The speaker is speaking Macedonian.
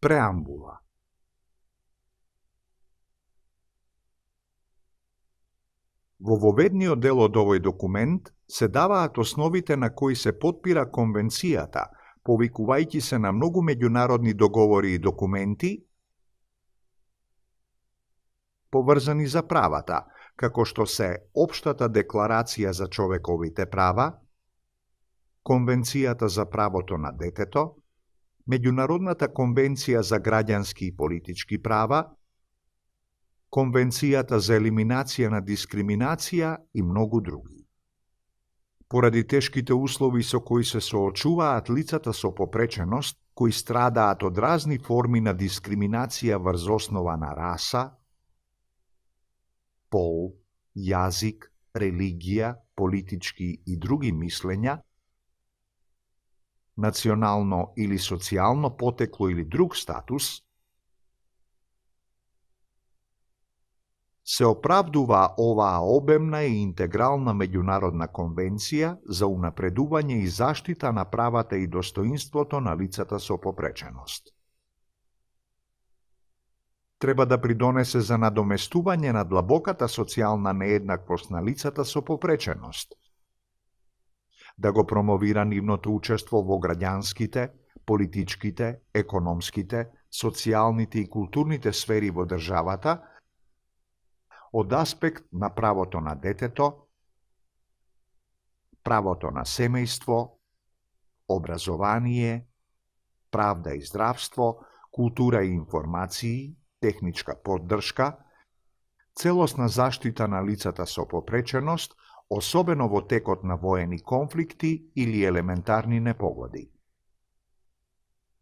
Преамбула. Во воведниот дел од овој документ се даваат основите на кои се потпира конвенцијата, повикувајќи се на многу меѓународни договори и документи поврзани за правата, како што се Општата декларација за човековите права, Конвенцијата за правото на детето, Меѓународната конвенција за граѓански и политички права, Конвенцијата за елиминација на дискриминација и многу други. Поради тешките услови со кои се соочуваат лицата со попреченост, кои страдаат од разни форми на дискриминација врз основа на раса, пол, јазик, религија, политички и други мислења, национално или социјално потекло или друг статус, се оправдува оваа обемна и интегрална меѓународна конвенција за унапредување и заштита на правата и достоинството на лицата со попреченост. Треба да придонесе за надоместување на длабоката социјална нееднаквост на лицата со попреченост, да го промовира нивното учество во граѓанските, политичките, економските, социјалните и културните сфери во државата, од аспект на правото на детето, правото на семејство, образование, правда и здравство, култура и информации, техничка поддршка, целосна заштита на лицата со попреченост, особено во текот на воени конфликти или елементарни непогоди.